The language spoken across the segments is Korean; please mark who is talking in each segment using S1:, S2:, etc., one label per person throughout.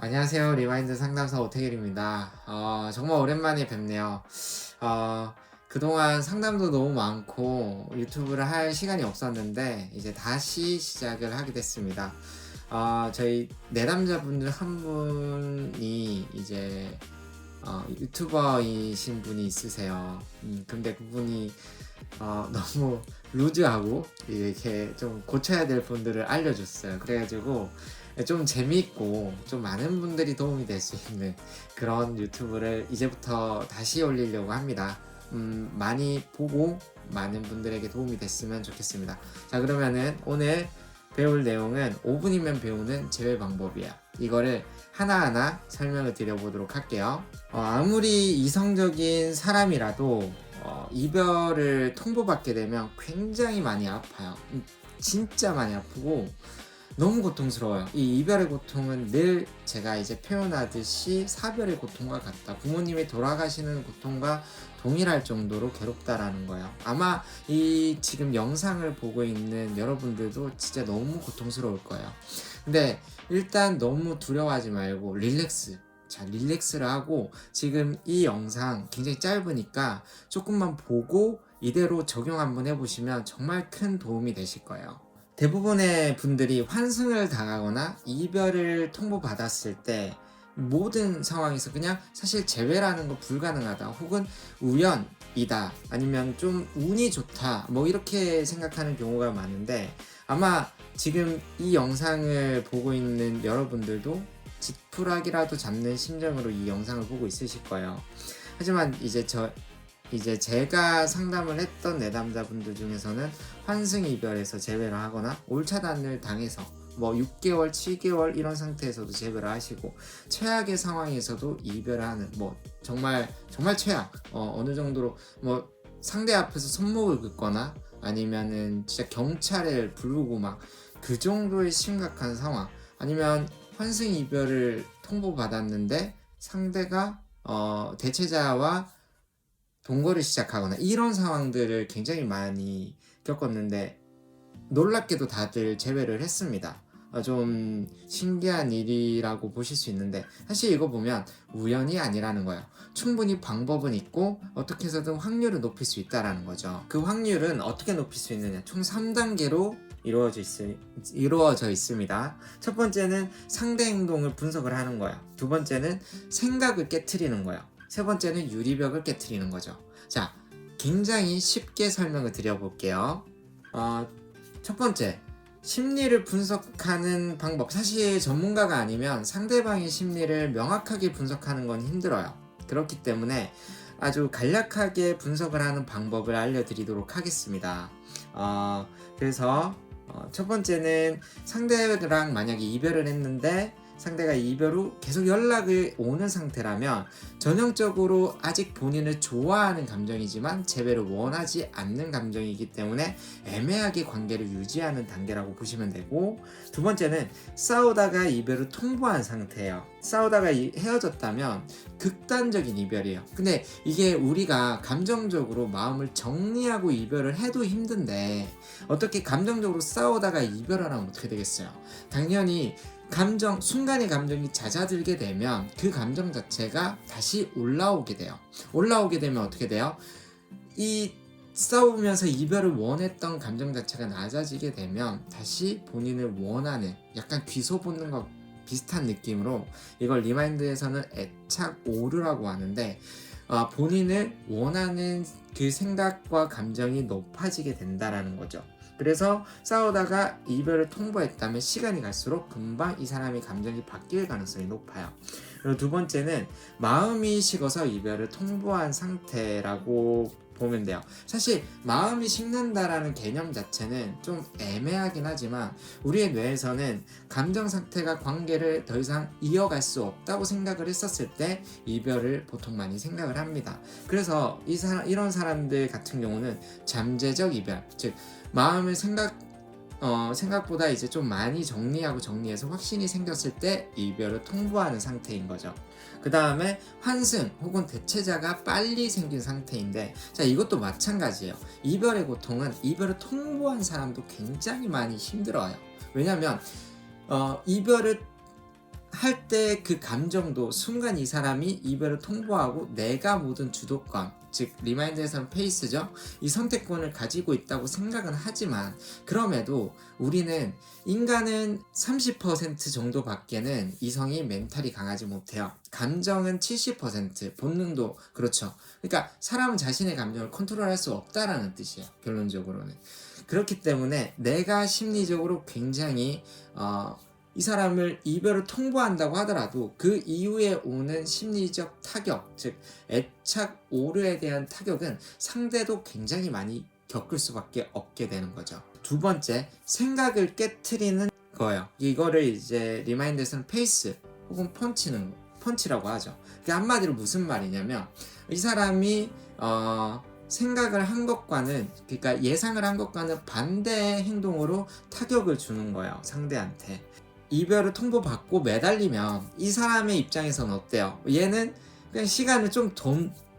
S1: 안녕하세요. 리마인드 상담사 오태길입니다. 정말 오랜만에 뵙네요. 어, 그동안 상담도 너무 많고 유튜브를 할 시간이 없었는데 이제 다시 시작을 하게 됐습니다. 저희 내담자분들 한 분이 이제 유튜버이신 분이 있으세요. 근데 그분이 너무 루즈하고 이렇게 좀 고쳐야 될 분들을 알려줬어요. 그래가지고 좀 재미있고 좀 많은 분들이 도움이 될 수 있는 그런 유튜브를 이제부터 다시 올리려고 합니다. 많이 보고 많은 분들에게 도움이 됐으면 좋겠습니다. 자, 그러면은 오늘 배울 내용은 5분이면 배우는 제외 방법이야. 이거를 하나하나 설명을 드려보도록 할게요. 아무리 이성적인 사람이라도 이별을 통보받게 되면 굉장히 많이 아파요. 진짜 많이 아프고 너무 고통스러워요. 이 이별의 고통은 늘 제가 이제 표현하듯이 사별의 고통과 같다. 부모님이 돌아가시는 고통과 동일할 정도로 괴롭다라는 거예요. 아마 이 지금 영상을 보고 있는 여러분들도 진짜 너무 고통스러울 거예요. 근데 일단 너무 두려워하지 말고 릴렉스. 자, 릴렉스를 하고 지금 이 영상 굉장히 짧으니까 조금만 보고 이대로 적용 한번 해보시면 정말 큰 도움이 되실 거예요. 대부분의 분들이 환승을 당하거나 이별을 통보받았을 때 모든 상황에서 그냥 사실 재회라는 거 불가능하다 혹은 우연이다 아니면 좀 운이 좋다 뭐 이렇게 생각하는 경우가 많은데 아마 지금 이 영상을 보고 있는 여러분들도 지푸라기라도 잡는 심정으로 이 영상을 보고 있으실 거예요. 하지만 이제 제가 상담을 했던 내담자분들 중에서는 환승 이별에서 재회를 하거나 올차단을 당해서 뭐 6개월, 7개월 이런 상태에서도 재회를 하시고 최악의 상황에서도 이별을 하는 뭐 정말 최악 어느 정도로 뭐 상대 앞에서 손목을 긋거나 아니면은 진짜 경찰을 부르고 막 그 정도의 심각한 상황 아니면 환승 이별을 통보받았는데 상대가 대체자와 동거를 시작하거나 이런 상황들을 굉장히 많이 겪었는데 놀랍게도 다들 재회를 했습니다. 좀 신기한 일이라고 보실 수 있는데 사실 이거 보면 우연이 아니라는 거예요. 충분히 방법은 있고 어떻게 해서든 확률을 높일 수 있다는 거죠. 그 확률은 어떻게 높일 수 있느냐 총 3단계로 이루어져 있습니다. 첫 번째는 상대 행동을 분석을 하는 거예요. 두 번째는 생각을 깨트리는 거예요. 세 번째는 유리벽을 깨트리는 거죠. 자, 굉장히 쉽게 설명을 드려볼게요. 첫 번째, 심리를 분석하는 방법. 사실 전문가가 아니면 상대방의 심리를 명확하게 분석하는 건 힘들어요. 그렇기 때문에 아주 간략하게 분석을 하는 방법을 알려드리도록 하겠습니다. 그래서 첫 번째는 상대랑 만약에 이별을 했는데 상대가 이별 후 계속 연락을 오는 상태라면 전형적으로 아직 본인을 좋아하는 감정이지만 재회를 원하지 않는 감정이기 때문에 애매하게 관계를 유지하는 단계라고 보시면 되고, 두 번째는 싸우다가 이별을 통보한 상태예요. 싸우다가 헤어졌다면 극단적인 이별이에요. 근데 이게 우리가 감정적으로 마음을 정리하고 이별을 해도 힘든데 어떻게 감정적으로 싸우다가 이별을 하면 어떻게 되겠어요? 당연히 순간의 감정이 잦아들게 되면 그 감정 자체가 다시 올라오게 돼요. 올라오게 되면 어떻게 돼요? 이 싸우면서 이별을 원했던 감정 자체가 낮아지게 되면 다시 본인을 원하는 약간 귀소 본능과 비슷한 느낌으로 이걸 리마인드에서는 애착 오류라고 하는데 본인을 원하는 그 생각과 감정이 높아지게 된다라는 거죠. 그래서 싸우다가 이별을 통보했다면 시간이 갈수록 금방 이 사람의 감정이 바뀔 가능성이 높아요. 그리고 두 번째는 마음이 식어서 이별을 통보한 상태라고 보면 돼요. 사실 마음이 식는다라는 개념 자체는 좀 애매하긴 하지만 우리의 뇌에서는 감정 상태가 관계를 더 이상 이어갈 수 없다고 생각을 했었을 때 이별을 보통 많이 생각을 합니다. 그래서 이런 사람들 같은 경우는 잠재적 이별, 즉 마음을 생각보다 이제 좀 많이 정리해서 확신이 생겼을 때 이별을 통보하는 상태인 거죠. 그 다음에 환승 혹은 대체자가 빨리 생긴 상태인데, 자, 이것도 마찬가지예요. 이별의 고통은 이별을 통보한 사람도 굉장히 많이 힘들어요. 왜냐면 이별을 할 때 그 감정도 순간 이 사람이 이별을 통보하고 내가 모든 주도권, 즉 리마인드에서는 페이스죠. 이 선택권을 가지고 있다고 생각은 하지만 그럼에도 우리는 인간은 30% 정도밖에는 이성이 멘탈이 강하지 못해요. 감정은 70%, 본능도 그렇죠. 그러니까 사람은 자신의 감정을 컨트롤할 수 없다라는 뜻이에요. 결론적으로는. 그렇기 때문에 내가 심리적으로 굉장히 이 사람을 이별을 통보한다고 하더라도 그 이후에 오는 심리적 타격, 즉 애착 오류에 대한 타격은 상대도 굉장히 많이 겪을 수밖에 없게 되는 거죠. 두 번째, 생각을 깨트리는 거예요. 이거를 이제 리마인드에서는 페이스 혹은 펀치라고 하죠. 그게 한마디로 무슨 말이냐면 이 사람이 생각을 한 것과는, 그러니까 예상을 한 것과는 반대의 행동으로 타격을 주는 거예요, 상대한테. 이별을 통보받고 매달리면 이 사람의 입장에서는 어때요? 얘는 그냥 시간을 좀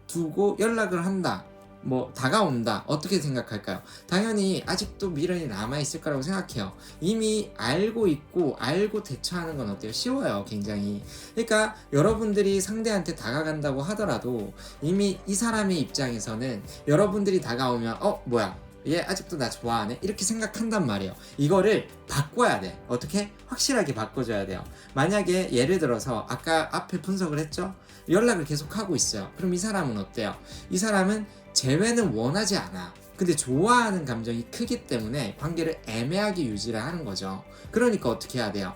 S1: 두고 연락을 한다, 뭐 다가온다, 어떻게 생각할까요? 당연히 아직도 미련이 남아있을 거라고 생각해요. 이미 알고 있고 알고 대처하는 건 어때요? 쉬워요, 굉장히. 그러니까 여러분들이 상대한테 다가간다고 하더라도 이미 이 사람의 입장에서는 여러분들이 다가오면 뭐야, 얘 아직도 나 좋아하네? 이렇게 생각한단 말이에요. 이거를 바꿔야 돼. 어떻게? 확실하게 바꿔줘야 돼요. 만약에 예를 들어서 아까 앞에 분석을 했죠? 연락을 계속 하고 있어요. 그럼 이 사람은 어때요? 이 사람은 재회는 원하지 않아. 근데 좋아하는 감정이 크기 때문에 관계를 애매하게 유지를 하는 거죠. 그러니까 어떻게 해야 돼요?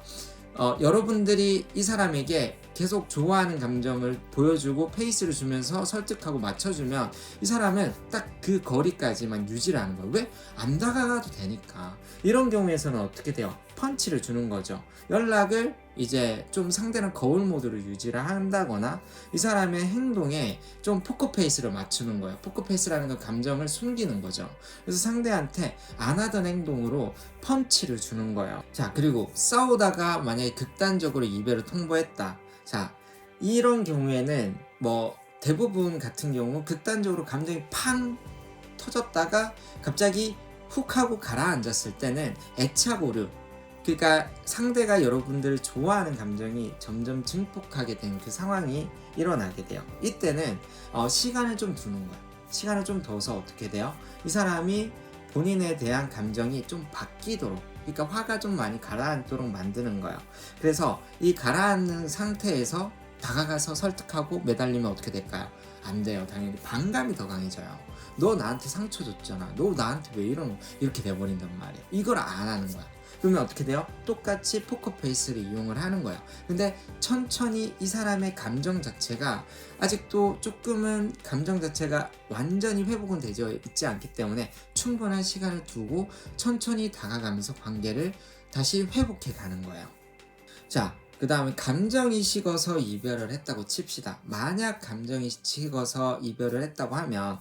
S1: 여러분들이 이 사람에게 계속 좋아하는 감정을 보여주고 페이스를 주면서 설득하고 맞춰주면 이 사람은 딱 그 거리까지만 유지를 하는 거예요. 왜? 안 다가가도 되니까. 이런 경우에서는 어떻게 돼요? 펀치를 주는 거죠. 연락을 이제 좀 상대랑 거울 모드로 유지를 한다거나 이 사람의 행동에 좀 포커페이스를 맞추는 거예요. 포커페이스라는 건 감정을 숨기는 거죠. 그래서 상대한테 안 하던 행동으로 펀치를 주는 거예요. 자, 그리고 싸우다가 만약에 극단적으로 이별을 통보했다. 자, 이런 경우에는 뭐 대부분 같은 경우 극단적으로 감정이 팡 터졌다가 갑자기 훅 하고 가라앉았을 때는 애착 오류, 그러니까 상대가 여러분들을 좋아하는 감정이 점점 증폭하게 된 그 상황이 일어나게 돼요. 이때는 시간을 좀 두는 거야. 시간을 좀 둬서 어떻게 돼요? 이 사람이 본인에 대한 감정이 좀 바뀌도록, 그러니까 화가 좀 많이 가라앉도록 만드는 거예요. 그래서 이 가라앉는 상태에서 다가가서 설득하고 매달리면 어떻게 될까요? 안 돼요. 당연히 반감이 더 강해져요. 너 나한테 상처 줬잖아. 너 나한테 왜 이러노? 이렇게 돼버린단 말이야. 이걸 안 하는 거야. 그러면 어떻게 돼요? 똑같이 포커페이스를 이용을 하는 거야. 근데 천천히 이 사람의 감정 자체가 아직도 조금은 감정 자체가 완전히 회복은 되어 있지 않기 때문에 충분한 시간을 두고 천천히 다가가면서 관계를 다시 회복해 가는 거예요. 자, 그 다음에 감정이 식어서 이별을 했다고 칩시다. 만약 감정이 식어서 이별을 했다고 하면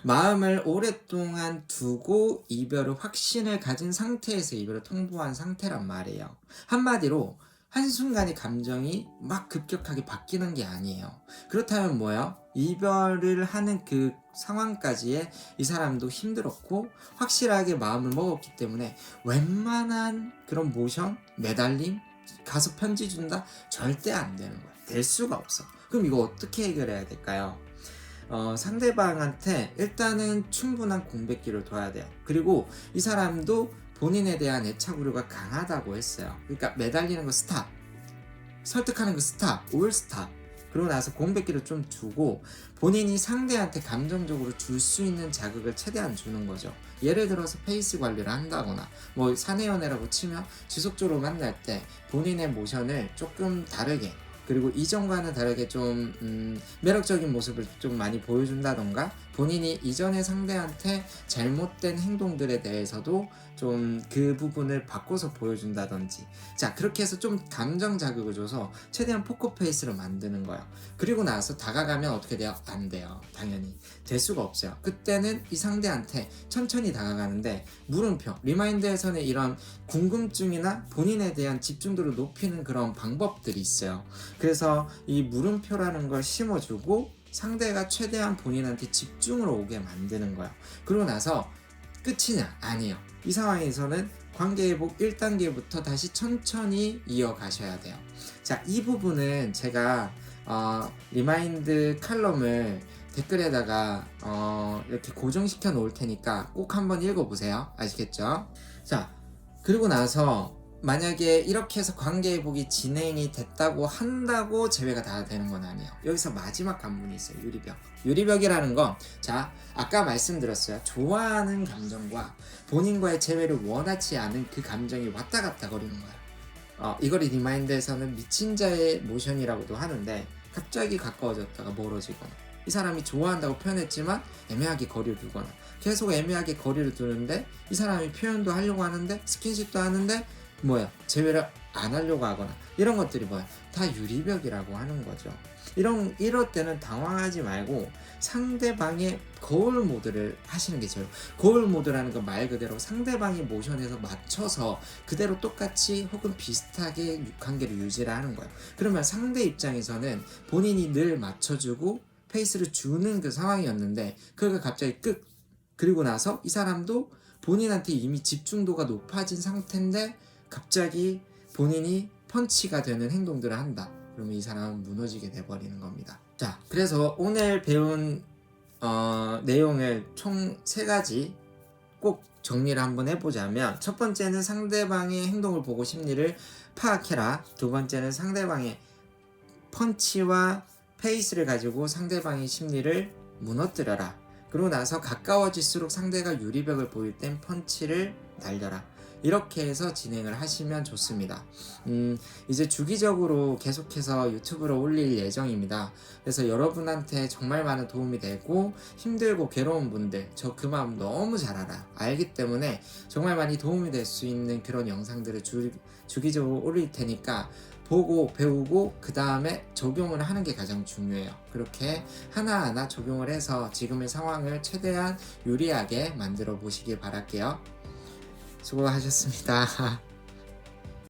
S1: 마음을 오랫동안 두고 이별을 확신을 가진 상태에서 이별을 통보한 상태란 말이에요. 한마디로 한순간에 감정이 막 급격하게 바뀌는 게 아니에요. 그렇다면 뭐예요? 이별을 하는 그 상황까지의 이 사람도 힘들었고 확실하게 마음을 먹었기 때문에 웬만한 그런 모션, 매달림, 가서 편지 준다? 절대 안 되는 거야. 될 수가 없어. 그럼 이거 어떻게 해결해야 될까요? 상대방한테 일단은 충분한 공백기를 둬야 돼요. 그리고 이 사람도 본인에 대한 애착 우려가 강하다고 했어요. 그러니까 매달리는 거 스탑, 설득하는 거 스탑, 올 스탑. 그러고 나서 공백기를 좀 두고 본인이 상대한테 감정적으로 줄 수 있는 자극을 최대한 주는 거죠. 예를 들어서 페이스 관리를 한다거나 뭐 사내연애라고 치면 지속적으로 만날 때 본인의 모션을 조금 다르게, 그리고 이전과는 다르게 좀 매력적인 모습을 좀 많이 보여준다던가 본인이 이전에 상대한테 잘못된 행동들에 대해서도 좀 그 부분을 바꿔서 보여준다든지, 자 그렇게 해서 좀 감정 자극을 줘서 최대한 포커페이스를 만드는 거예요. 그리고 나서 다가가면 어떻게 돼요? 안 돼요. 당연히 될 수가 없어요. 그때는 이 상대한테 천천히 다가가는데 물음표, 리마인드에서는 이런 궁금증이나 본인에 대한 집중도를 높이는 그런 방법들이 있어요. 그래서 이 물음표라는 걸 심어주고 상대가 최대한 본인한테 집중으로 오게 만드는 거예요. 그러고 나서 끝이냐? 아니에요. 이 상황에서는 관계회복 1단계부터 다시 천천히 이어가셔야 돼요. 자, 이 부분은 제가 리마인드 칼럼을 댓글에다가 이렇게 고정시켜 놓을 테니까 꼭 한번 읽어보세요. 아시겠죠? 자, 그리고 나서 만약에 이렇게 해서 관계회복이 진행이 됐다고 한다고 재회가 다 되는 건 아니에요. 여기서 마지막 관문이 있어요. 유리벽. 유리벽이라는 건, 자, 아까 말씀드렸어요. 좋아하는 감정과 본인과의 재회를 원하지 않은 그 감정이 왔다 갔다 거리는 거예요. 이걸 리마인드에서는 미친 자의 모션이라고도 하는데, 갑자기 가까워졌다가 멀어지거나, 이 사람이 좋아한다고 표현했지만 애매하게 거리를 두거나, 계속 애매하게 거리를 두는데 이 사람이 표현도 하려고 하는데 스킨십도 하는데 재회를 안 하려고 하거나, 이런 것들이 다 유리벽이라고 하는 거죠. 이럴 때는 당황하지 말고 상대방의 거울 모드를 하시는 게 제일. 거울 모드라는 건 말 그대로 상대방의 모션에서 맞춰서 그대로 똑같이 혹은 비슷하게 관계를 유지를 하는 거예요. 그러면 상대 입장에서는 본인이 늘 맞춰주고 페이스를 주는 그 상황이었는데 그가 갑자기 그리고 나서 이 사람도 본인한테 이미 집중도가 높아진 상태인데 갑자기 본인이 펀치가 되는 행동들을 한다. 그러면 이 사람은 무너지게 돼버리는 겁니다. 자, 그래서 오늘 배운 내용을 총 3가지 꼭 정리를 한번 해보자면, 첫 번째는 상대방의 행동을 보고 심리를 파악해라. 두 번째는 상대방의 펀치와 페이스를 가지고 상대방의 심리를 무너뜨려라. 그러고 나서 가까워질수록 상대가 유리벽을 보일 땐 펀치를 날려라. 이렇게 해서 진행을 하시면 좋습니다. 이제 주기적으로 계속해서 유튜브로 올릴 예정입니다. 그래서 여러분한테 정말 많은 도움이 되고 힘들고 괴로운 분들, 저 그 마음 너무 잘 알기 때문에 정말 많이 도움이 될 수 있는 그런 영상들을 주기적으로 올릴 테니까 보고 배우고 그 다음에 적용을 하는 게 가장 중요해요. 그렇게 하나하나 적용을 해서 지금의 상황을 최대한 유리하게 만들어 보시길 바랄게요. 수고하셨습니다.